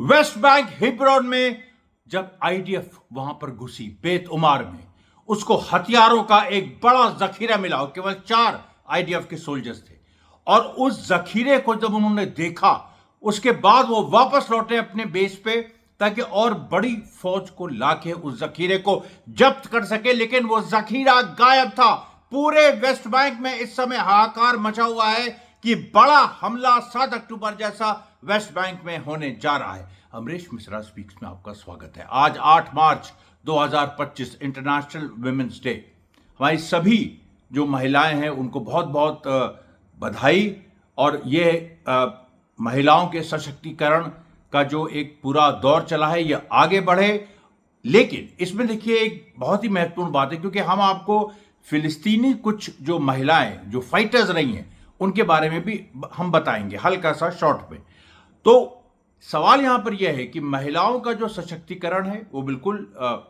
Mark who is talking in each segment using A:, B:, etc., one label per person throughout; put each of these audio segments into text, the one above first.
A: West Bank Hebron में जब IDF वहां पर घुसी बेत उमार में, उसको हथियारों का एक बड़ा जखीरा मिला। केवल 4 आईडीएफ के सोल्जर्स थे और उस जखीरे को जब उन्होंने देखा उसके बाद वो वापस लौटे अपने बेस पे ताकि और बड़ी फौज को लाके उस जखीरे को जब्त कर सके। लेकिन वो जखीरा गायब था। पूरे वेस्ट बैंक में इस समय हाहाकार मचा हुआ है कि बड़ा हमला 7 अक्टूबर जैसा वेस्ट बैंक में होने जा रहा है। अमरीश मिश्रा स्पीक्स में आपका स्वागत है। आज 8 मार्च 2025 इंटरनेशनल वुमेन्स डे। हमारी सभी जो महिलाएं हैं उनको बहुत बहुत बधाई। और ये महिलाओं के सशक्तिकरण का जो एक पूरा दौर चला है ये आगे बढ़े। लेकिन इसमें देखिए एक बहुत ही महत्वपूर्ण बात है, क्योंकि हम आपको फिलिस्तीनी कुछ जो महिलाएं जो फाइटर्स रही हैं उनके बारे में भी हम बताएंगे हल्का सा शॉर्ट में। तो सवाल यहां पर यह है कि महिलाओं का जो सशक्तिकरण है वो बिल्कुल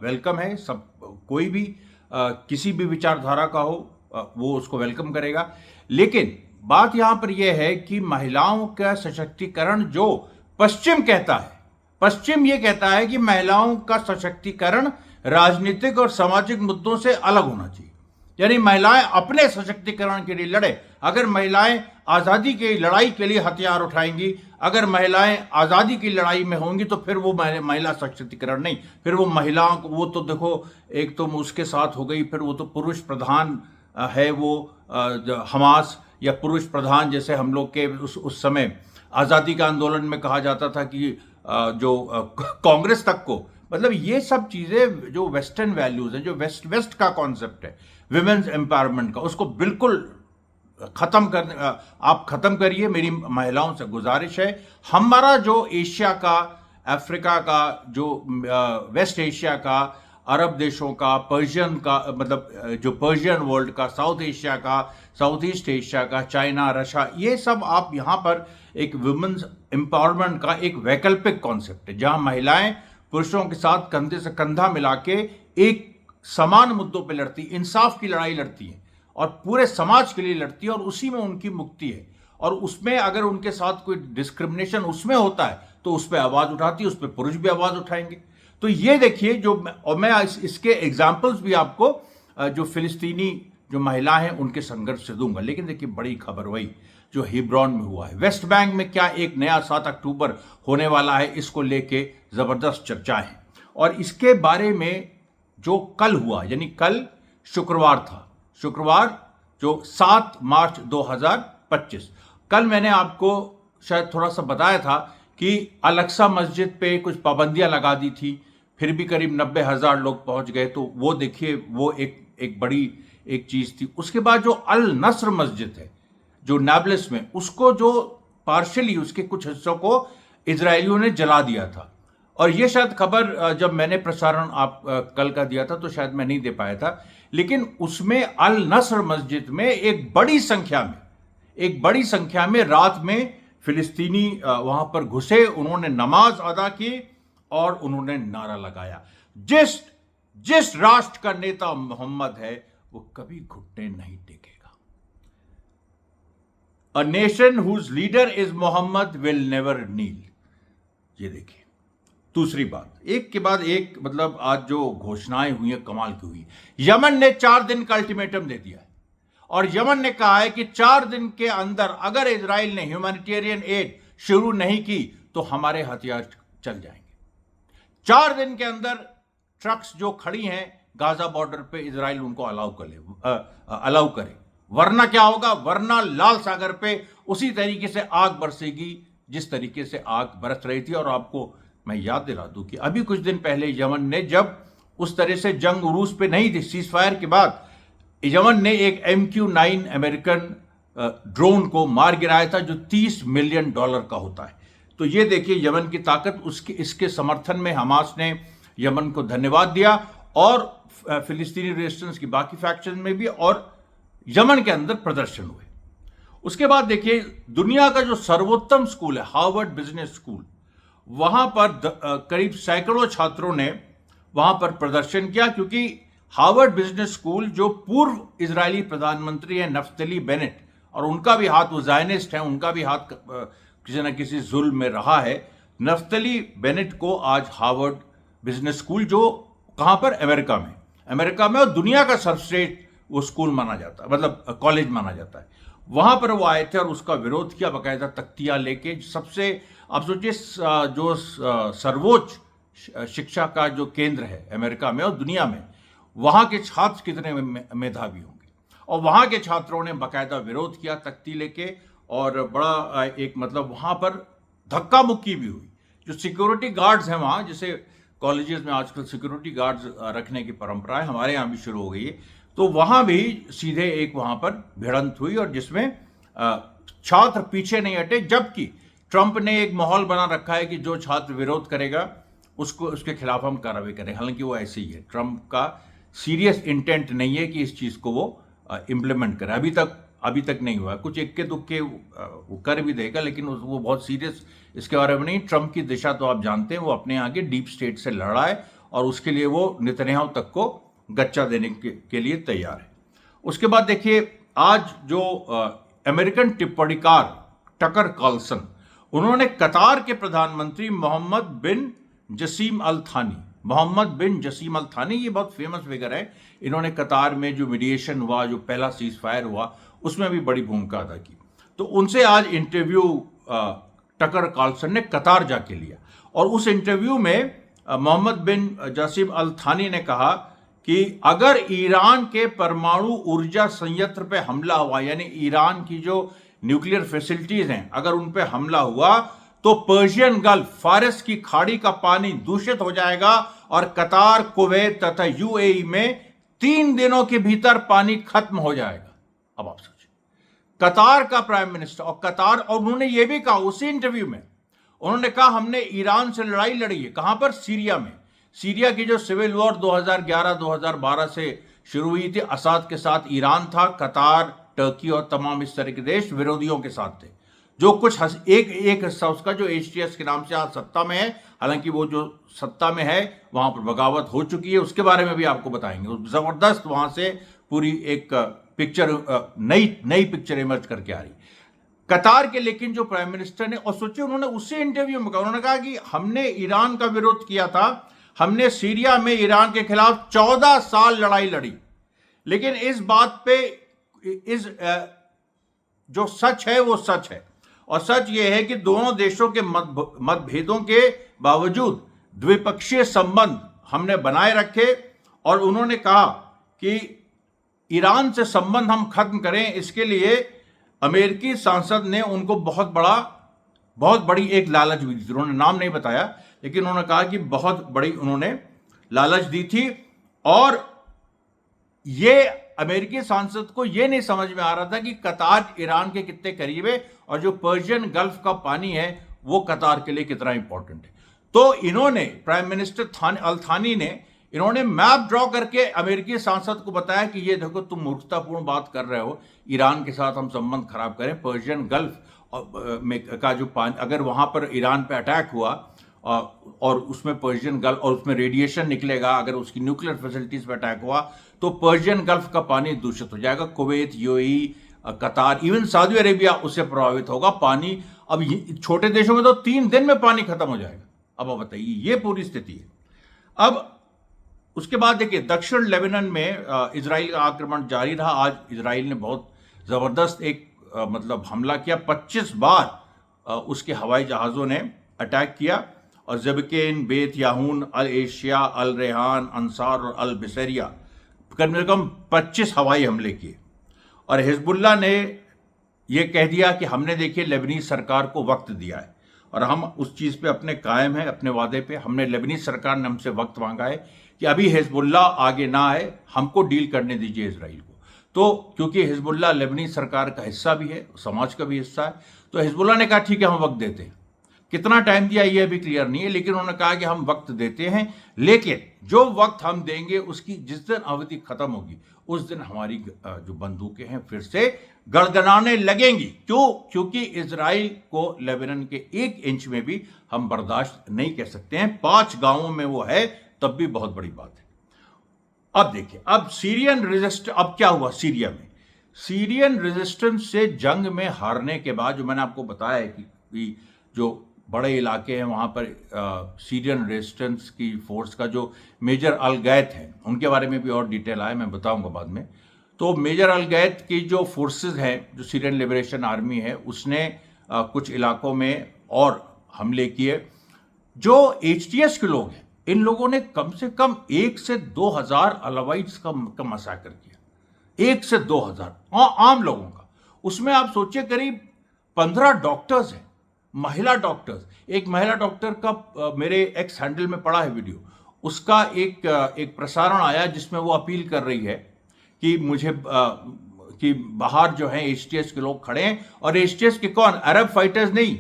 A: वेलकम है। सब कोई भी किसी भी विचारधारा का हो वो उसको वेलकम करेगा। लेकिन बात यहां पर यह है कि महिलाओं का सशक्तिकरण जो पश्चिम कहता है, पश्चिम ये कहता है कि महिलाओं का सशक्तिकरण राजनीतिक और सामाजिक मुद्दों से अलग होना चाहिए। यानी महिलाएं अपने सशक्तिकरण के लिए लड़े। अगर महिलाएं आजादी की लड़ाई के लिए हथियार उठाएंगी, अगर महिलाएं आजादी की लड़ाई में होंगी तो फिर वो महिला सशक्तिकरण नहीं, फिर वो महिलाओं को वो तो देखो एक तो उसके साथ हो गई, फिर वो तो पुरुष प्रधान है वो हमास, या पुरुष प्रधान जैसे हम लोग के उस समय आजादी का आंदोलन में कहा जाता था कि जो कांग्रेस तक को, मतलब ये सब चीजें जो वेस्टर्न वैल्यूज हैं, जो वेस्ट का कॉन्सेप्ट है विमेन्स एम्पावरमेंट का, उसको बिल्कुल खत्म कर आप खत्म करिए। मेरी महिलाओं से गुजारिश है। हमारा जो एशिया का, अफ्रीका का, जो वेस्ट एशिया का, अरब देशों का, पर्शियन का, मतलब जो पर्शियन वर्ल्ड का, साउथ एशिया का, साउथ ईस्ट एशिया का, चाइना, रशिया, ये सब आप यहाँ पर एक वुमेन्स एम्पावरमेंट का एक वैकल्पिक कॉन्सेप्ट है जहां महिलाएं पुरुषों के साथ कंधे से कंधा मिला के एक समान मुद्दों पे लड़ती, इंसाफ की लड़ाई लड़ती हैं और पूरे समाज के लिए लड़ती है और उसी में उनकी मुक्ति है। और उसमें अगर उनके साथ कोई डिस्क्रिमिनेशन उसमें होता है तो उस पर आवाज उठाती है, उस पर पुरुष भी आवाज उठाएंगे। तो ये देखिए जो, और मैं इसके एग्जाम्पल्स भी आपको जो फिलिस्तीनी जो महिलाएं हैं उनके संघर्ष से दूंगा। लेकिन देखिए बड़ी खबर वही जो हिब्रोन में हुआ है। वेस्ट बैंक में क्या एक नया 7 अक्टूबर होने वाला है, इसको लेके जबरदस्त चर्चाएं हैं। और इसके बारे में जो कल हुआ, यानी कल शुक्रवार था, शुक्रवार जो 7 मार्च 2025, कल मैंने आपको शायद थोड़ा सा बताया था कि अल-अक्सा मस्जिद पे कुछ पाबंदियां लगा दी थी, फिर भी करीब 90,000 लोग पहुंच गए। तो वो देखिए वो एक बड़ी एक चीज थी। उसके बाद जो अल नस्र मस्जिद है जो नाब्लस में, उसको जो पार्शली उसके कुछ हिस्सों को इजरायलियों ने जला दिया था। और ये शायद खबर जब मैंने प्रसारण आप कल का दिया था तो शायद मैं नहीं दे पाया था। लेकिन उसमें अल नस्र मस्जिद में एक बड़ी संख्या में रात में फिलिस्तीनी वहां पर घुसे, उन्होंने नमाज अदा की और उन्होंने नारा लगाया, जिस राष्ट्र का नेता मोहम्मद है वो कभी घुटने नहीं टेकेगा। A nation whose leader is Muhammad will never kneel। ये देखिए दूसरी बात, एक के बाद एक, मतलब आज जो घोषणाएं हुई हैं कमाल की हुई। यमन ने 4 दिन का अल्टीमेटम दे दिया है और यमन ने कहा है कि 4 दिन के अंदर अगर इजराइल ने ह्यूमैनिटेरियन एड शुरू नहीं की तो हमारे हथियार चल जाएंगे। 4 दिन के अंदर ट्रक्स जो खड़ी हैं गाजा बॉर्डर पे, इजराइल उनको अलाउ करे, वरना क्या होगा, वरना लाल सागर पे उसी तरीके से आग बरसेगी जिस तरीके से आग बरस रही थी। और आपको मैं याद दिला दूं कि अभी कुछ दिन पहले यमन ने, जब उस तरह से जंग रूस पे नहीं थी, सीज फायर के बाद यमन ने एक MQ-9 अमेरिकन ड्रोन को मार गिराया था जो $30 मिलियन का होता है। तो ये देखिए यमन की ताकत, इसके समर्थन में हमास ने यमन को धन्यवाद दिया और फिलिस्तीनी रेजिस्टेंस की बाकी फैक्शन में भी, और यमन के अंदर प्रदर्शन हुए। उसके बाद देखिए दुनिया का जो सर्वोत्तम स्कूल है हार्वर्ड बिजनेस स्कूल, वहां पर करीब सैकड़ों छात्रों ने वहां पर प्रदर्शन किया, क्योंकि हार्वर्ड बिजनेस स्कूल जो पूर्व इजरायली प्रधानमंत्री हैं नफ्तली बेनेट, और उनका भी हाथ, वो ज़ायनिस्ट हैं, उनका भी हाथ किसी न किसी जुल्म में रहा है। नफ्तली बेनेट को आज हार्वर्ड बिजनेस स्कूल, जो कहां पर, अमेरिका में और दुनिया का सर्वश्रेष्ठ वो स्कूल माना जाता है, मतलब कॉलेज माना जाता है, वहां पर वो आए थे और उसका विरोध किया बाकायदा तख्तियां लेके। सबसे आप सोचिए जो सर्वोच्च शिक्षा का जो केंद्र है अमेरिका में और दुनिया में, वहां के छात्र कितने मेधावी होंगे, और वहां के छात्रों ने बाकायदा विरोध किया तख्ती लेके, और बड़ा एक मतलब वहां पर धक्का मुक्की भी हुई। जो सिक्योरिटी गार्ड्स हैं वहां, जैसे कॉलेजेस में आजकल सिक्योरिटी गार्ड्स रखने की परंपरा है, हमारे यहाँ भी शुरू हो गई है, तो वहां भी सीधे एक वहां पर भिड़ंत हुई, और जिसमें छात्र पीछे नहीं हटे, जबकि ट्रंप ने एक माहौल बना रखा है कि जो छात्र विरोध करेगा उसको, उसके खिलाफ हम कार्रवाई करें। हालांकि वो ऐसे ही है, ट्रंप का सीरियस इंटेंट नहीं है कि इस चीज को वो इम्प्लीमेंट करे। अभी तक नहीं हुआ, कुछ इक्के दुक्के वो कर भी देगा, लेकिन वो बहुत सीरियस इसके बारे में नहीं। ट्रंप की दिशा तो आप जानते हैं, वो अपने यहाँ के डीप स्टेट से लड़ा है, और उसके लिए वो नेतन्याहू तक को गच्चा देने के लिए तैयार है। उसके बाद देखिए, आज जो अमेरिकन टिप्पणीकार टकर कार्लसन, उन्होंने कतार के प्रधानमंत्री मोहम्मद बिन जसीम अल थानी, ये बहुत फेमस फिगर है, इन्होंने कतार में जो मीडिएशन हुआ, जो पहला सीज फायर हुआ, उसमें भी बड़ी भूमिका अदा की। तो उनसे आज इंटरव्यू टकर कार्लसन ने कतार जाके लिया, और उस इंटरव्यू में मोहम्मद बिन जसीम अल थानी ने कहा कि अगर ईरान के परमाणु ऊर्जा संयंत्र पे हमला हुआ, यानी ईरान की जो न्यूक्लियर फैसिलिटीज हैं, अगर उन पे हमला हुआ, तो पर्शियन गल्फ, फारस की खाड़ी का पानी दूषित हो जाएगा, और कतार, कुवैत तथा यूएई में 3 दिनों के भीतर पानी खत्म हो जाएगा। अब आप सोचिए, कतार का प्राइम मिनिस्टर, और उन्होंने ये भी कहा उसी इंटरव्यू में, उन्होंने कहा हमने ईरान से लड़ाई लड़ी है। कहां पर? सीरिया में। सीरिया की जो सिविल वॉर 2011-2012 से शुरू हुई थी, असाद के साथ ईरान था, कतार, टर्की और तमाम इस तरह के देश विरोधियों के साथ थे। जो कुछ एक हिस्सा उसका जो HTS के नाम से आज सत्ता में है, हालांकि वो जो सत्ता में है वहां पर बगावत हो चुकी है, उसके बारे में भी आपको बताएंगे। जबरदस्त वहां से पूरी एक पिक्चर, नई पिक्चर इमर्ज करके आ रही कतार के। लेकिन जो प्राइम मिनिस्टर ने, और सोचिए उन्होंने उसी इंटरव्यू में कहा, उन्होंने कहा कि हमने ईरान का विरोध किया था, हमने सीरिया में ईरान के खिलाफ 14 साल लड़ाई लड़ी, लेकिन इस बात पे जो सच है वो सच है, और सच ये है कि दोनों देशों के मतभेदों के बावजूद द्विपक्षीय संबंध हमने बनाए रखे, और उन्होंने कहा कि ईरान से संबंध हम खत्म करें, इसके लिए अमेरिकी सांसद ने उनको बहुत बड़ी एक लालच भी दी थी। उन्होंने नाम नहीं बताया, लेकिन उन्होंने कहा कि बहुत बड़ी उन्होंने लालच दी थी, और ये अमेरिकी सांसद को यह नहीं समझ में आ रहा था कि कतार ईरान के कितने करीब है, और जो पर्शियन गल्फ का पानी है वो कतार के लिए कितना इंपॉर्टेंट है। तो इन्होंने, प्राइम मिनिस्टर अल थानी ने, इन्होंने मैप ड्रॉ करके अमेरिकी सांसद को बताया कि ये देखो, तुम मूर्खतापूर्ण बात कर रहे हो, ईरान के साथ हम संबंध खराब करें, पर्शियन गल्फ में का जो पानी, अगर वहां पर ईरान पे अटैक हुआ और उसमें पर्शियन गल्फ, और उसमें रेडिएशन निकलेगा, अगर उसकी न्यूक्लियर फैसिलिटीज पे अटैक हुआ तो पर्शियन गल्फ का पानी दूषित हो जाएगा, कुवैत, यूएई, कतार, इवन सऊदी अरेबिया उससे प्रभावित होगा। पानी, अब छोटे देशों में तो 3 दिन में पानी खत्म हो जाएगा। अब आप बताइए, ये पूरी स्थिति है। अब उसके बाद देखिए, दक्षिण लेबनान में इजराइल का आक्रमण जारी रहा। आज इजराइल ने बहुत जबरदस्त एक मतलब हमला किया, 25 बार उसके हवाई जहाजों ने अटैक किया, और जबकेन, बेत याहून, अल एशिया, अल रेहान, अंसार और अल बिसरिया, कम से कम 25 हवाई हमले किए। और हिजबुल्लाह ने यह कह दिया कि हमने देखिए लेबनीज सरकार को वक्त दिया है, और हम उस चीज़ पे अपने कायम हैं, अपने वादे पे। हमने, लेबनीज सरकार ने हमसे वक्त मांगा है कि अभी हिजबुल्लाह आगे ना आए, हमको डील करने दीजिए इजराइल को। तो क्योंकि हिजबुल्लाह लेबनीज सरकार का हिस्सा भी है, समाज का भी हिस्सा है, तो हिजबुल्लाह ने कहा ठीक है, हम वक्त देते हैं। कितना टाइम दिया ये अभी क्लियर नहीं है, लेकिन उन्होंने कहा कि हम वक्त देते हैं, लेकिन जो वक्त हम देंगे उसकी जिस दिन अवधि खत्म होगी उस दिन हमारी जो बंदूकें हैं फिर से गड़गड़ाने लगेंगी। क्यों? क्योंकि इजराइल को लेबनान के 1 इंच में भी हम बर्दाश्त नहीं कर सकते हैं। 5 गांवों में वो है, तब भी बहुत बड़ी बात है। अब देखिए, अब सीरियन रेजिस्टेंस, अब क्या हुआ सीरिया में? सीरियन रेजिस्टेंस से जंग में हारने के बाद, जो मैंने आपको बताया है कि जो बड़े इलाके हैं वहाँ पर सीरियन रेजिस्टेंस की फोर्स का जो मेजर अल गैत है, उनके बारे में भी और डिटेल आया, मैं बताऊंगा बाद में। तो मेजर अल गैत की जो फोर्सेस हैं, जो सीरियन लिबरेशन आर्मी है, उसने कुछ इलाकों में और हमले किए। जो एचटीएस के लोग हैं, इन लोगों ने कम से कम 1 से 2,000 अलावाइट्स का मसाकर किया, 1 से 2,000 आम लोगों का। उसमें आप सोचिए करीब 15 डॉक्टर्स हैं, महिला डॉक्टर्स। एक महिला डॉक्टर का मेरे एक्स हैंडल में पड़ा है वीडियो, उसका एक प्रसारण आया जिसमें वो अपील कर रही है कि मुझे कि बाहर जो है एचटीएस के लोग खड़े हैं, और एचटीएस के कौन, अरब फाइटर्स नहीं,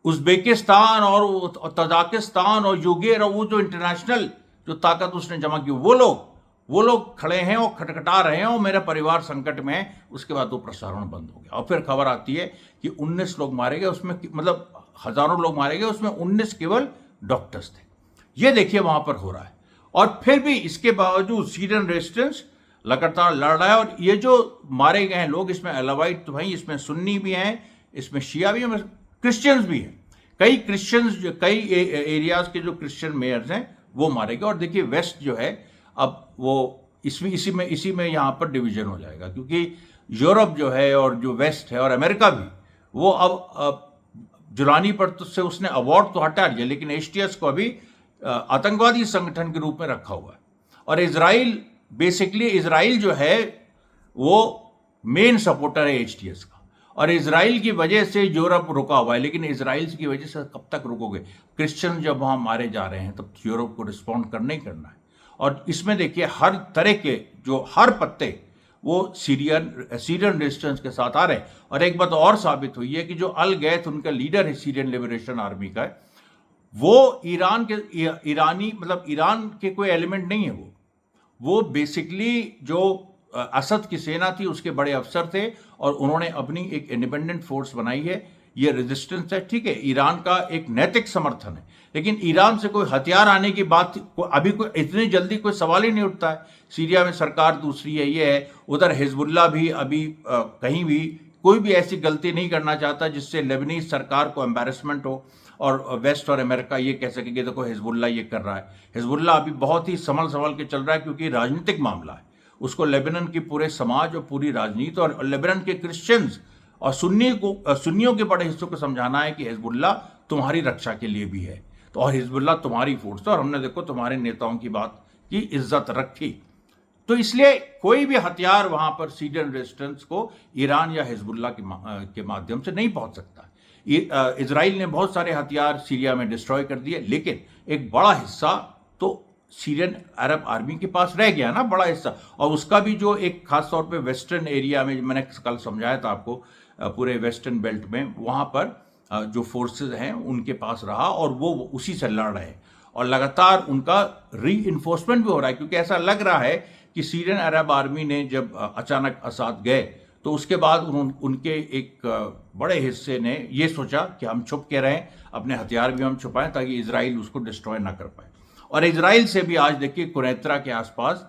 A: उज्बेकिस्तान और तजाकिस्तान और यूगेर और वो जो इंटरनेशनल जो ताकत उसने जमा की, वो लोग खड़े हैं और खटखटा रहे हैं और मेरा परिवार संकट में है। उसके बाद वो प्रसारण बंद हो गया और फिर खबर आती है कि 19 लोग मारे गए, उसमें मतलब हजारों लोग मारे गए, उसमें 19 केवल डॉक्टर्स थे। ये देखिए वहां पर हो रहा है। और फिर भी इसके बावजूद सीरियन रेजिस्टेंस लगातार लड़ रहा है। और ये जो मारे गए हैं लोग, इसमें अलावाइट तो भाई, इसमें सुन्नी भी हैं, इसमें शिया भी हैं, क्रिश्चियंस भी हैं। कई क्रिश्चियंस, कई एरियाज के जो क्रिश्चियन मेयर्स हैं वो मारे गए। और देखिए वेस्ट जो है, अब वो इसी में यहाँ पर डिवीजन हो जाएगा, क्योंकि यूरोप जो है और जो वेस्ट है और अमेरिका भी, वो अब जुलानी पर तो से उसने अवार्ड तो हटा लिया, लेकिन एचटीएस को अभी आतंकवादी संगठन के रूप में रखा हुआ है। और इजराइल, बेसिकली इजराइल जो है वो मेन सपोर्टर है एचटीएस का, और इजराइल की वजह से यूरोप रुका हुआ है। लेकिन इजराइल की वजह से कब तक रुकोगे? क्रिश्चियन जब वहां मारे जा रहे हैं तब यूरोप को रिस्पॉन्ड करना ही करना है। और इसमें देखिए हर तरह के जो हर पत्ते वो सीरियन रेजिस्टेंस के साथ आ रहे हैं। और एक बात और साबित हुई है कि जो अल गैत उनका लीडर है सीरियन लिबरेशन आर्मी का, वो ईरानी मतलब ईरान के कोई एलिमेंट नहीं है। वो बेसिकली जो असद की सेना थी उसके बड़े अफसर थे, और उन्होंने अपनी एक इंडिपेंडेंट फोर्स बनाई है। ये रेजिस्टेंस है, ठीक है, ईरान का एक नैतिक समर्थन है, लेकिन ईरान से कोई हथियार आने की बात अभी कोई इतनी जल्दी कोई सवाल ही नहीं उठता है। सीरिया में सरकार दूसरी है, ये है, उधर हिजबुल्ला भी अभी कहीं भी कोई भी ऐसी गलती नहीं करना चाहता जिससे लेबनीज सरकार को एम्बैरेसमेंट हो और वेस्ट और अमेरिका ये कह सके कि देखो हिजबुल्ला ये कर रहा है। हिजबुल्ला अभी बहुत ही संभल के चल रहा है, क्योंकि राजनीतिक मामला है। उसको लेबनान की पूरे समाज और पूरी राजनीति और लेबनान के क्रिश्चियंस और सुन्नियों के बड़े हिस्सों को समझाना है कि हिजबुल्ला तुम्हारी रक्षा के लिए भी है, तो और हिजबुल्ला तुम्हारी फोर्स है, और हमने देखो तुम्हारे नेताओं की बात की इज्जत रखी। तो इसलिए कोई भी हथियार वहां पर सीरियन रेजिस्टेंस को ईरान या हिजबुल्ला के माध्यम से नहीं पहुंच सकता। इजराइल ने बहुत सारे हथियार सीरिया में डिस्ट्रॉय कर दिए, लेकिन एक बड़ा हिस्सा तो सीरियन अरब आर्मी के पास रह गया ना, बड़ा हिस्सा। और उसका भी जो एक खास तौर पे वेस्टर्न एरिया में, मैंने कल समझाया था आपको, पूरे वेस्टर्न बेल्ट में वहां पर जो फोर्सेस हैं उनके पास रहा, और वो उसी से लड़ रहे हैं। और लगातार उनका री इन्फोर्समेंट भी हो रहा है, क्योंकि ऐसा लग रहा है कि सीरियन अरब आर्मी ने जब अचानक असाद गए तो उसके बाद उनके एक बड़े हिस्से ने ये सोचा कि हम छुप के रहें, अपने हथियार भी हम छुपाएं ताकि इजराइल उसको डिस्ट्रॉय ना कर पाए। और इजराइल से भी आज देखिए कुरैतरा के आसपास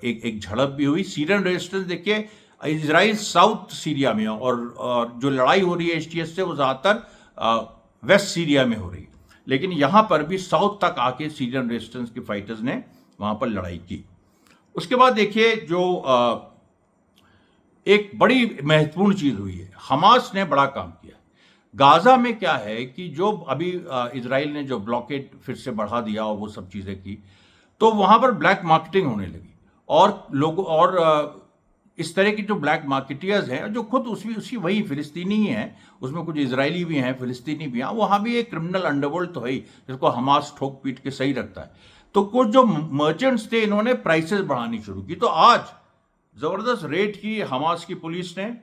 A: एक झड़प भी हुई। सीरियन रेजिस्टेंस देखिए इजराइल साउथ सीरिया में, और जो लड़ाई हो रही है एचटीएस से वो ज़्यादातर वेस्ट सीरिया में हो रही है, लेकिन यहां पर भी साउथ तक आके सीरियन रेजिस्टेंस के फाइटर्स ने वहां पर लड़ाई की। उसके बाद देखिए जो एक बड़ी महत्वपूर्ण चीज हुई है, हमास ने बड़ा काम किया। गाजा में क्या है कि जो अभी इजराइल ने जो ब्लॉकेड फिर से बढ़ा दिया और वो सब चीजें की, तो वहां पर ब्लैक मार्केटिंग होने लगी, और लोग और इस तरह की जो ब्लैक मार्केटियर्स हैं जो खुद उसी वही फिलिस्तीनी ही हैं, उसमें कुछ इजरायली भी हैं, फिलिस्तीनी भी हैं, वहां भी एक क्रिमिनल अंडरवर्ल्ड तो है ही जिसको हमास ठोक पीट के सही रखता है। तो कुछ जो मर्चेंट्स थे इन्होंने प्राइसेस बढ़ानी शुरू की। तो आज जबरदस्त रेड की हमास की पुलिस ने,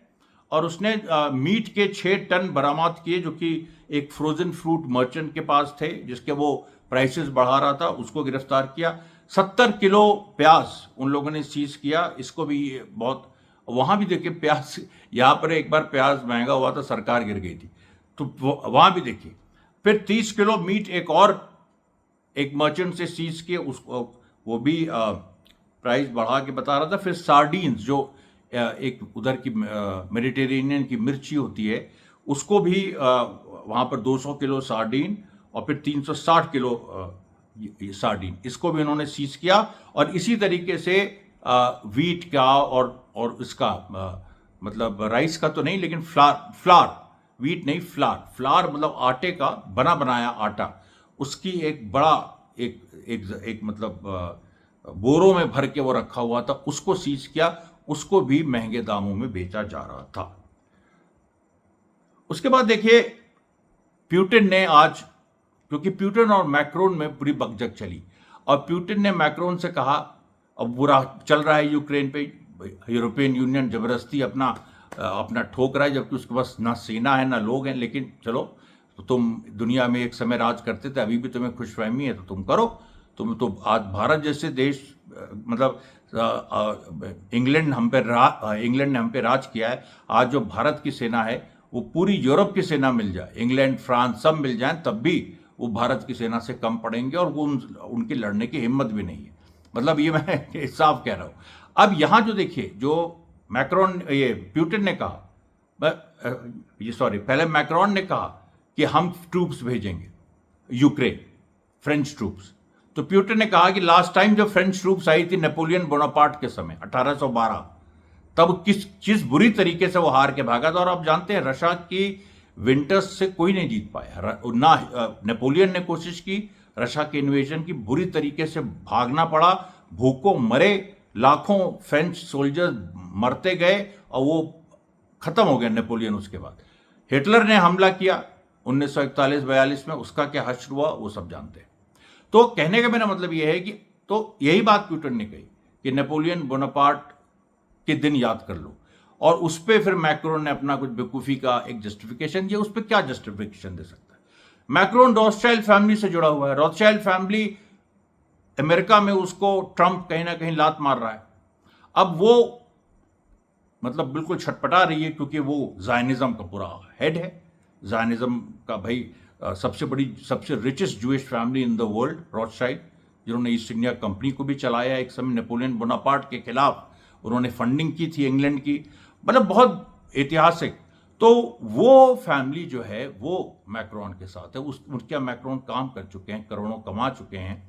A: और उसने मीट के 6 टन बरामद किए जो कि एक फ्रोजन फ्रूट मर्चेंट के पास थे, जिसके वो प्राइसेस बढ़ा रहा था, उसको गिरफ्तार किया। 70 किलो प्याज उन लोगों ने सीज किया। इसको भी बहुत, वहां भी देखिए प्याज, यहां पर एक बार प्याज महंगा हुआ था, सरकार गिर गई थी, तो वहां भी देखिए। फिर 30 किलो मीट एक मर्चेंट से सीज किए, उसको वो भी प्राइस बढ़ा के बता रहा था। फिर सार्डीन्स जो एक उधर की मेडिटेरेनियन की मिर्ची होती है, उसको भी वहाँ पर 200 किलो सार्डीन और फिर 360 किलो ये सार्डीन, इसको भी उन्होंने सीज किया। और इसी तरीके से वीट का और इसका मतलब राइस का तो नहीं, लेकिन फ्लार, वीट नहीं, फ्लार मतलब आटे का बना बनाया आटा, उसकी एक बड़ा एक मतलब बोरों में भर के वो रखा हुआ था, उसको सीज किया, उसको भी महंगे दामों में बेचा जा रहा था। उसके बाद देखिए प्यूटिन ने आज, क्योंकि प्यूटिन और मैक्रोन में पूरी बकझक चली, और प्यूटिन ने मैक्रोन से कहा, अब बुरा चल रहा है यूक्रेन पे, यूरोपियन यूनियन जबरदस्ती अपना ठोक रहा है, जबकि उसके पास ना सेना है ना लोग हैं, लेकिन चलो तुम दुनिया में एक समय राज करते थे, अभी भी तुम्हें खुशफहमी है तो तुम करो। तुम तो आज भारत जैसे देश, मतलब इंग्लैंड ने हम पे राज किया है। आज जो भारत की सेना है वो पूरी यूरोप की सेना मिल जाए, इंग्लैंड फ्रांस सब मिल जाए, तब भी वो भारत की सेना से कम पड़ेंगे, और वो उनकी लड़ने की हिम्मत भी नहीं है। मतलब ये मैं साफ कह रहा हूं। अब यहां जो देखिए, जो मैक्रोन, ये प्यूटिन ने कहा, पहले मैक्रोन ने कहा कि हम ट्रूप्स भेजेंगे यूक्रेन, फ्रेंच ट्रूप्स। तो प्यूटिन ने कहा कि लास्ट टाइम जब फ्रेंच ट्रूप्स आई थी नेपोलियन बोनापार्ट के समय 1812, तब किस बुरी तरीके से वो हार के भागा था। और आप जानते हैं रशिया की विंटर्स से कोई नहीं जीत पाया, ना नेपोलियन ने कोशिश की, रशिया के इन्वेजन की, बुरी तरीके से भागना पड़ा, भूखों मरे, लाखों फ्रेंच सोल्जर्स मरते गए, और वो खत्म हो गया नेपोलियन। उसके बाद हिटलर ने हमला किया 1941-42 में, उसका क्या हश्र हुआ वो सब जानते हैं। तो कहने का मेरा मतलब यह है कि, तो यही बात प्यूटिन ने कही कि नेपोलियन बोनापार्ट के दिन याद कर लो, और उस पर फिर मैक्रोन ने अपना कुछ बेवकूफ़ी का एक जस्टिफिकेशन दिया। उस पर क्या जस्टिफिकेशन दे सकता है? मैक्रोन रॉथशाइल्ड फैमिली से जुड़ा हुआ है, रॉथशाइल्ड फैमिली अमेरिका में, उसको ट्रंप कहीं ना कहीं लात मार रहा है। अब वो मतलब बिल्कुल छटपटा रही है, क्योंकि वो ज़ायनिज्म का पूरा हेड है, ज़ायनिज्म का भाई सबसे richest Jewish family in the world, Rothschild, जिन्होंने ईस्ट इंडिया कंपनी को भी चलाया एक समय, नेपोलियन बोनापार्ट के खिलाफ उन्होंने फंडिंग की थी इंग्लैंड की, मतलब बहुत ऐतिहासिक। तो वो फैमिली जो है वो मैक्रोन के साथ है, उनके मैक्रोन काम कर चुके हैं, करोड़ों कमा चुके हैं।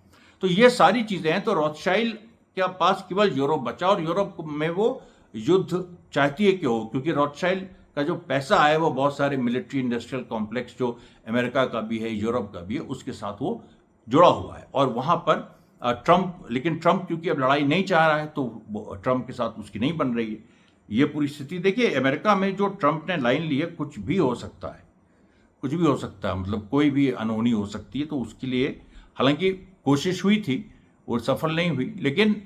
A: तो ये सारी चीजें हैं। तो रॉथशाइल्ड के पास केवल यूरोप बचा, और यूरोप में वो युद्ध चाहती है कि हो, क्योंकि रॉथशाइल्ड का जो पैसा है वो बहुत सारे मिलिट्री इंडस्ट्रियल कॉम्प्लेक्स जो अमेरिका का भी है, यूरोप का भी है, उसके साथ वो जुड़ा हुआ है। और वहां पर लेकिन ट्रंप क्योंकि अब लड़ाई नहीं चाह रहा है, तो ट्रंप के साथ उसकी नहीं बन रही है। ये पूरी स्थिति देखिए, अमेरिका में जो ट्रंप ने लाइन ली है, कुछ भी हो सकता है, कुछ भी हो सकता है, मतलब कोई भी अनहोनी हो सकती है। तो उसके लिए हालांकि कोशिश हुई थी, वो सफल नहीं हुई, लेकिन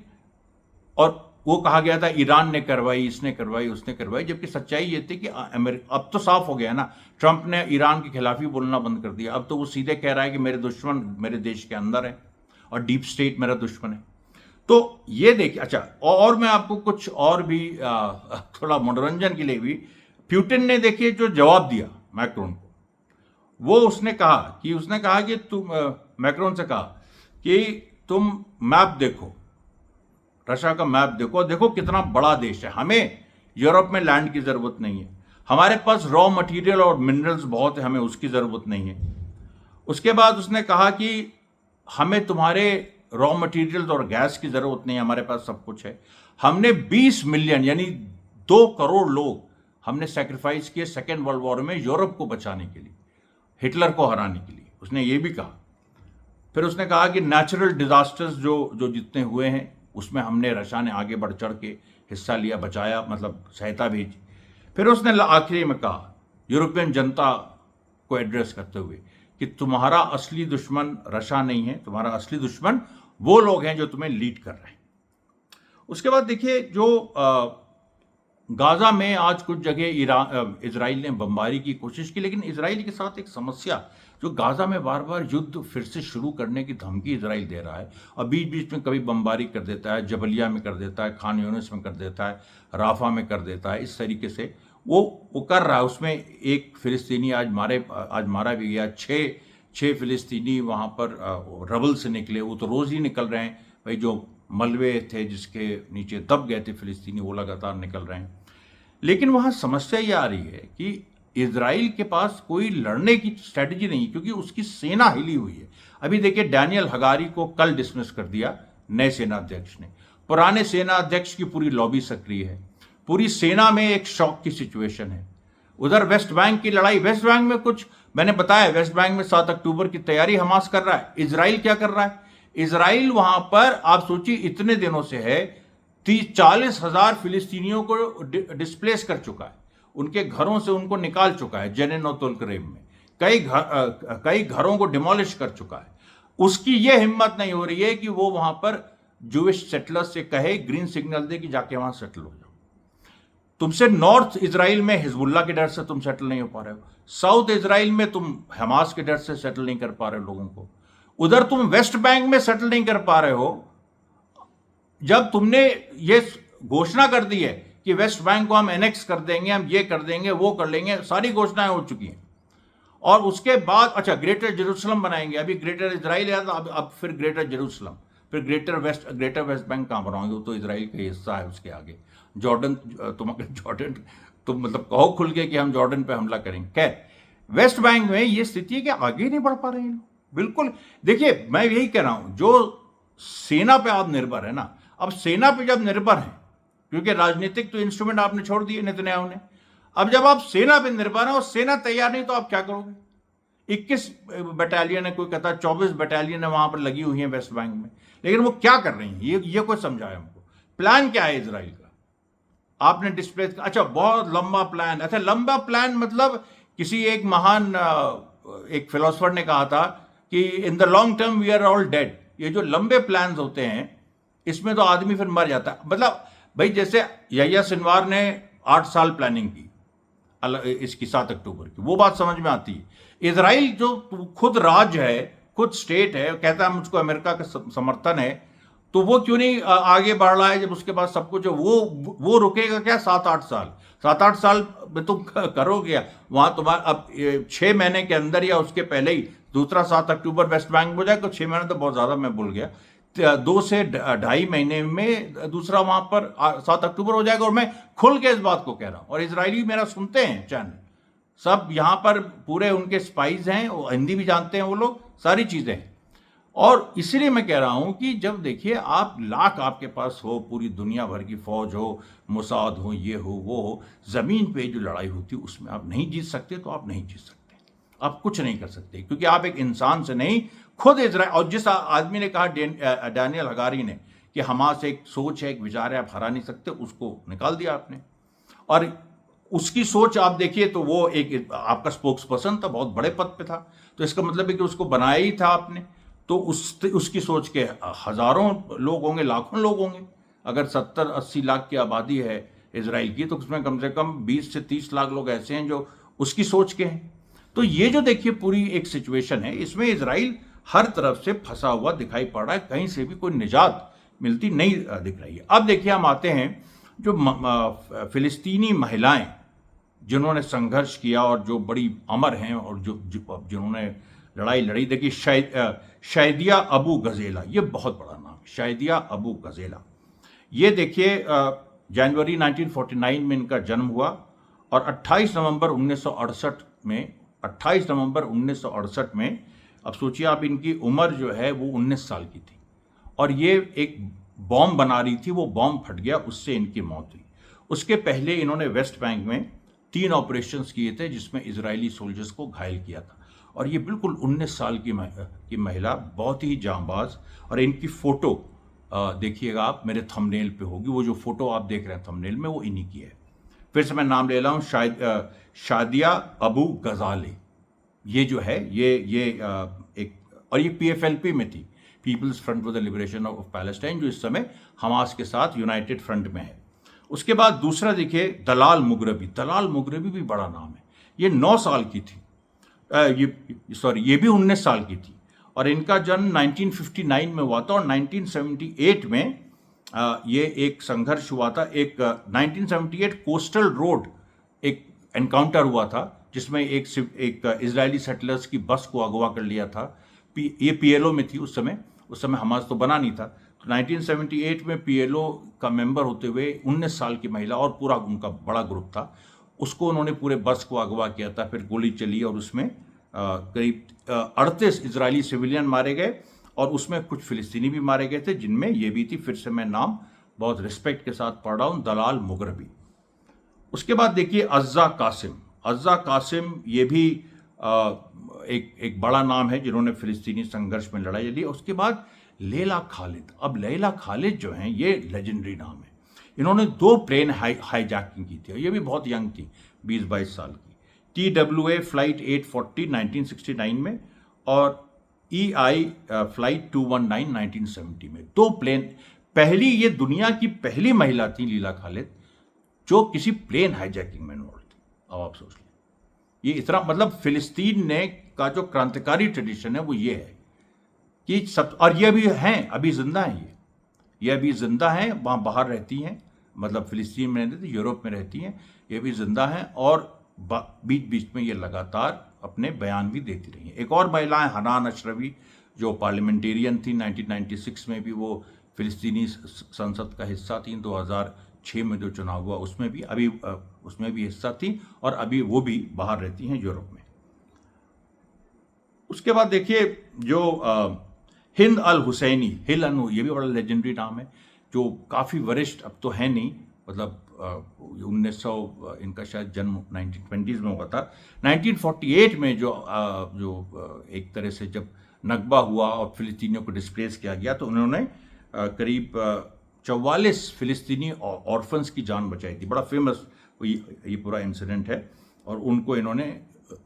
A: और वो कहा गया था ईरान ने करवाई, इसने करवाई, उसने करवाई, जबकि सच्चाई ये थी कि अब तो साफ हो गया ना, ट्रंप ने ईरान के खिलाफ ही बोलना बंद कर दिया। अब तो वो सीधे कह रहा है कि मेरे दुश्मन मेरे देश के अंदर है, और डीप स्टेट मेरा दुश्मन है। तो ये देखिए, अच्छा, और मैं आपको कुछ और भी थोड़ा मनोरंजन के लिए भी, प्यूटिन ने देखिए जो जवाब दिया मैक्रोन को, वो उसने कहा कि तुम, मैक्रोन से कहा कि तुम मैप देखो, रशिया का मैप देखो, देखो कितना बड़ा देश है, हमें यूरोप में लैंड की जरूरत नहीं है, हमारे पास रॉ मटेरियल और मिनरल्स बहुत है, हमें उसकी जरूरत नहीं है। उसके बाद उसने कहा कि हमें तुम्हारे रॉ मटेरियल और गैस की जरूरत नहीं है, हमारे पास सब कुछ है। हमने 20 मिलियन यानी 2 करोड़ लोग हमने सैक्रिफाइस किए सेकेंड वर्ल्ड वॉर में यूरोप को बचाने के लिए, हिटलर को हराने के लिए, उसने ये भी कहा। फिर उसने कहा कि नेचुरल डिजास्टर्स जो जितने हुए हैं उसमें हमने, रशिया ने आगे बढ़ चढ़ के हिस्सा लिया, बचाया, मतलब सहायता भेजी। फिर उसने आखिरी में कहा यूरोपियन जनता को एड्रेस करते हुए कि तुम्हारा असली दुश्मन रशिया नहीं है, तुम्हारा असली दुश्मन वो लोग हैं जो तुम्हें लीड कर रहे हैं। उसके बाद देखिए, जो गाजा में आज कुछ जगह इजराइल ने बमबारी की कोशिश की, लेकिन इजराइल के साथ एक समस्या, जो गाजा में बार बार युद्ध फिर से शुरू करने की धमकी इजराइल दे रहा है, और बीच बीच में कभी बमबारी कर देता है, जबलिया में कर देता है, खान यूनिस में कर देता है, राफा में कर देता है, इस तरीके से वो कर रहा है। उसमें एक फिलिस्तीनी आज मारा भी गया, छः फिलिस्तीनी वहाँ पर रबल से निकले, वो तो रोज़ ही निकल रहे हैं भाई, जो मलबे थे जिसके नीचे दब गए थे फिलिस्तीनी, वो लगातार निकल रहे हैं। लेकिन वहाँ समस्या ये आ रही है कि इजराइल के पास कोई लड़ने की स्ट्रेटजी नहीं, क्योंकि उसकी सेना हिली हुई है। अभी देखिए, डैनियल हगारी को कल डिसमिस कर दिया नए सेना अध्यक्ष ने। पुराने सेना अध्यक्ष की पूरी लॉबी सक्रिय है, पूरी सेना में एक शॉक की सिचुएशन है। उधर वेस्ट बैंक की लड़ाई, वेस्ट बैंक में कुछ मैंने बताया, वेस्ट बैंक में 7 अक्टूबर की तैयारी हमास कर रहा है। इजराइल क्या कर रहा है? इजराइल वहां पर आप सोचिए इतने दिनों से है 30-40 हजार फिलिस्तीनियों को डिस्प्लेस कर चुका है, उनके घरों से उनको निकाल चुका है। जेनिन और तुल्करेम में कई घरों को डिमोलिश कर चुका है। उसकी यह हिम्मत नहीं हो रही है कि वो वहां पर जूविश सेटलर्स से कहे, ग्रीन सिग्नल दे कि जाके वहां सेटल हो जाओ। तुमसे नॉर्थ इजराइल में हिजबुल्ला के डर से तुम सेटल नहीं हो पा रहे हो, साउथ इजराइल में तुम हमास के डर से सेटल नहीं कर पा रहे हो लोगों को, उधर तुम वेस्ट बैंक में सेटल नहीं कर पा रहे हो। जब तुमने ये घोषणा कर दी है कि वेस्ट बैंक को हम एनेक्स कर देंगे, हम ये कर देंगे, वो कर लेंगे, सारी घोषणाएं हो चुकी हैं, और उसके बाद अच्छा ग्रेटर जेरूसलम बनाएंगे। अभी ग्रेटर इजराइल है, तो अब फिर ग्रेटर जेरूसलम, फिर ग्रेटर वेस्ट बैंक कहां बनाओगे? वो तो इजराइल का हिस्सा है। उसके आगे जॉर्डन, तुम मतलब कहो खुल के कि हम जॉर्डन पे हमला करेंगे। खैर, वेस्ट बैंक में ये स्थिति है कि आगे नहीं बढ़ पा रहे हैं बिल्कुल। देखिए, मैं यही कह रहा हूं, जो सेना पे आप निर्भर है ना, अब सेना पे जब निर्भर है, क्योंकि राजनीतिक तो इंस्ट्रूमेंट आपने छोड़ दिए नेतन्याहू ने, अब जब आप सेना पे निर्भर है और सेना तैयार नहीं, तो आप क्या करोगे? 21 बटालियन है, कोई कहता है 24 बटालियन है वहां पर लगी हुई है वेस्ट बैंक में, लेकिन वो क्या कर रही हैं ये कोई समझाए हमको। प्लान क्या है इजराइल का? आपने डिस्प्ले, अच्छा बहुत लंबा प्लान। अच्छा, लंबा प्लान मतलब किसी एक महान एक फिलोसफर ने कहा था कि in the long term we are all dead. ये जो लंबे प्लान्स होते हैं, इसमें तो आदमी फिर मर जाता है। मतलब भाई, जैसे यहिया सिनवार ने 8 साल प्लानिंग की इसकी 7 अक्टूबर की, वो बात समझ में आती है। इजराइल जो खुद राज्य है, खुद स्टेट है, कहता है मुझको अमेरिका का समर्थन है, तो वो क्यों नहीं आगे बढ़ रहा है? जब उसके पास सब कुछ है, वो रुकेगा क्या 7-8 साल? 7-8 साल में तुम करोगे वहां? तुम्हारा अब 6 महीने के अंदर या उसके पहले ही दूसरा 7 अक्टूबर वेस्ट बैंक हो जाएगा। 6 महीने तो बहुत ज्यादा, मैं भूल गया, 2 से 2.5 महीने में दूसरा वहां पर 7 अक्टूबर हो जाएगा। और मैं खुल के इस बात को कह रहा हूं, और इजरायली मेरा सुनते हैं चैनल, सब यहां पर पूरे उनके स्पाइज हैं, वो हिंदी भी जानते हैं वो लोग, सारी चीजें हैं। और इसलिए मैं कह रहा हूं कि जब देखिए आप लाख आपके पास हो, पूरी दुनिया भर की फौज हो, मोसाद हो, ये हो वो हो, जमीन पे जो लड़ाई होती है उसमें आप नहीं जीत सकते, तो आप नहीं जीत सकते, आप कुछ नहीं कर सकते, क्योंकि आप एक इंसान से नहीं, खुद इजराइल। और जिस आदमी ने कहा डैनियल हगारी ने कि हमास एक सोच है, एक विचार है, आप हरा नहीं सकते, उसको निकाल दिया आपने। और उसकी सोच आप देखिए तो वो एक आपका स्पोक्स पर्सन था, बहुत बड़े पद पे था, तो इसका मतलब है कि उसको बनाया ही था आपने। तो उसकी सोच के हजारों लोग होंगे, लाखों लोग होंगे। अगर 70-80 लाख की आबादी है इजराइल की, तो उसमें कम से कम 20 से 30 लाख लोग ऐसे हैं जो उसकी सोच के हैं। तो ये जो देखिए पूरी एक सिचुएशन है, इसमें इजराइल हर तरफ से फंसा हुआ दिखाई पड़ रहा है, कहीं से भी कोई निजात मिलती नहीं दिख रही है। अब देखिए हम आते हैं जो फिलिस्तीनी महिलाएं जिन्होंने संघर्ष किया और जो बड़ी अमर हैं और जिन्होंने लड़ाई लड़ी। देखिए शायदिया अबू गजेला, ये बहुत बड़ा नाम है, शायदिया अबू गजेला। ये देखिए जनवरी 1949 में इनका जन्म हुआ, और 28 नवंबर 1968 में, अब सोचिए आप, इनकी उम्र जो है वो 19 साल की थी, और ये एक बॉम्ब बना रही थी, वो बॉम्ब फट गया, उससे इनकी मौत हुई। उसके पहले इन्होंने वेस्ट बैंक में 3 ऑपरेशंस किए थे जिसमें इजरायली सोल्जर्स को घायल किया था। और ये बिल्कुल 19 साल की महिला, बहुत ही जांबाज। और इनकी फोटो देखिएगा आप, मेरे थंबनेल पे होगी, वो जो फोटो आप देख रहे हैं थंबनेल में, वो इन्हीं की है। फिर से मैं नाम ले रहा हूँ, शादिया अबू गजाले। ये जो है ये एक, और ये PFLP में थी, People's Front for the Liberation of Palestine, जो इस समय हमास के साथ यूनाइटेड फ्रंट में है। उसके बाद दूसरा देखिए दलाल मुगरबी। दलाल मुगरबी भी बड़ा नाम है। ये 9 साल की थी, ये भी 19 साल की थी, और इनका जन्म 1959 में हुआ था, और 1978 में ये एक संघर्ष हुआ था। एक 1978 कोस्टल रोड एक एनकाउंटर हुआ था, जिसमें एक इजरायली सेटलर्स की बस को अगवा कर लिया था। ये PLO में थी उस समय हमास तो बना नहीं था। तो 1978 में PLO का मेंबर होते हुए 19 साल की महिला और पूरा उनका बड़ा ग्रुप था, उसको उन्होंने पूरे बस को अगवा किया था, फिर गोली चली और उसमें करीब 38 इजरायली सिविलियन मारे गए और उसमें कुछ फिलिस्तीनी भी मारे गए थे, जिनमें ये भी थी, फिर से मैं नाम बहुत रिस्पेक्ट के साथ पढ़ रहा हूँ, दलाल मुगरबी। उसके बाद देखिए अज्जा कासिम। अज्जा कासिम ये भी एक बड़ा नाम है जिन्होंने फिलिस्तीनी संघर्ष में लड़ाई लड़ी। उसके बाद लैला खालिद। अब लैला खालिद जो हैं ये लेजेंडरी नाम है। इन्होंने 2 प्लेन हाईजैकिंग की थी और ये भी बहुत यंग थी, 20-22 साल की। TWA फ्लाइट 840 1969 में और EI फ्लाइट 219 1970 में 2 प्लेन। ये दुनिया की पहली महिला थी लीला खालिद जो किसी प्लेन हाईजैकिंग में इन्वॉल्व थी। अब आप सोच लें, ये इतना मतलब फिलिस्तीन ने का जो क्रांतिकारी ट्रेडिशन है वो ये है कि सब, और ये अभी हैं, अभी जिंदा हैं, ये अभी जिंदा हैं, वहाँ बाहर रहती हैं, मतलब फिलिस्तीन में रहती थी, यूरोप में रहती हैं, ये भी जिंदा हैं और बीच बीच में ये लगातार अपने बयान भी देती रही हैं। एक और महिला है हनान अशरफी जो पार्लियामेंटेरियन थी, 1996 में भी वो फिलिस्तीनी संसद का हिस्सा थी, 2006 में जो चुनाव हुआ उसमें भी उसमें भी हिस्सा थी और अभी वो भी बाहर रहती हैं यूरोप में। उसके बाद देखिए जो हिंद अल हुसैनी, हिल अनु, ये भी बड़ा लेजेंडरी नाम है, जो काफ़ी वरिष्ठ अब तो है नहीं, मतलब 1900 इनका शायद जन्म 1920s में हुआ था। 1948 में जो एक तरह से जब नकबा हुआ और फिलिस्तीनियों को डिस्प्लेस किया गया तो उन्होंने करीब 44 फिलिस्तीनी ऑर्फन्स की जान बचाई थी। बड़ा फेमस ये पूरा इंसिडेंट है और उनको इन्होंने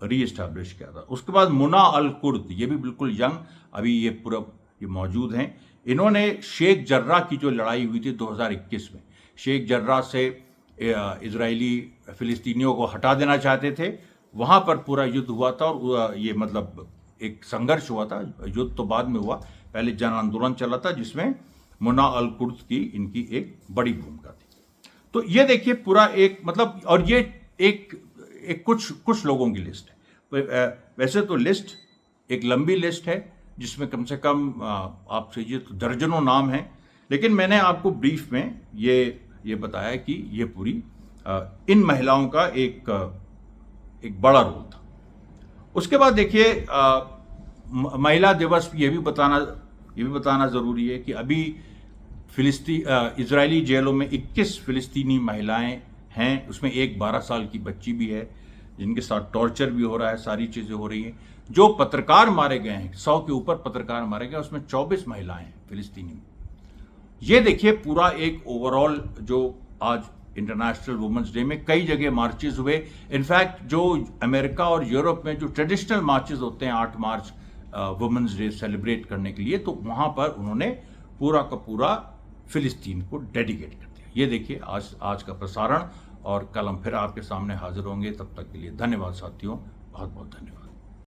A: री एस्टैब्लिश किया था। उसके बाद मुना अल कुर्द, ये भी बिल्कुल यंग, अभी ये मौजूद हैं। इन्होंने शेख जर्रा की जो लड़ाई हुई थी 2021 में, शेख जर्रा से इजरायली फिलिस्तीनियों को हटा देना चाहते थे, वहाँ पर पूरा युद्ध हुआ था और ये मतलब एक संघर्ष हुआ था। युद्ध तो बाद में हुआ, पहले जन आंदोलन चला था जिसमें मुना अल कुर्द की इनकी एक बड़ी भूमिका थी। तो ये देखिए पूरा एक मतलब, और ये एक कुछ लोगों की लिस्ट है। वैसे तो लिस्ट एक लंबी लिस्ट है जिसमें कम से कम आप समझिए तो दर्जनों नाम हैं, लेकिन मैंने आपको ब्रीफ में ये बताया कि ये पूरी इन महिलाओं का एक बड़ा रोल था। उसके बाद देखिए महिला दिवस ये भी बताना ज़रूरी है कि अभी इजरायली जेलों में 21 फिलिस्तीनी महिलाएं हैं, उसमें एक 12 साल की बच्ची भी है जिनके साथ टॉर्चर भी हो रहा है, सारी चीज़ें हो रही हैं। जो पत्रकार मारे गए हैं, 100 के ऊपर पत्रकार मारे गए, उसमें 24 महिलाएं हैं फिलिस्तीनी। ये देखिए पूरा एक ओवरऑल जो आज इंटरनेशनल वुमेंस डे में कई जगह मार्चेस हुए। इनफैक्ट जो अमेरिका और यूरोप में जो ट्रेडिशनल मार्चेस होते हैं 8 मार्च वुमेंस डे सेलिब्रेट करने के लिए, तो वहाँ पर उन्होंने पूरा का पूरा फिलिस्तीन को डेडिकेट कर दिया। ये देखिए आज का प्रसारण, और कल हम फिर आपके सामने हाजिर होंगे। तब तक के लिए धन्यवाद साथियों, बहुत बहुत धन्यवाद।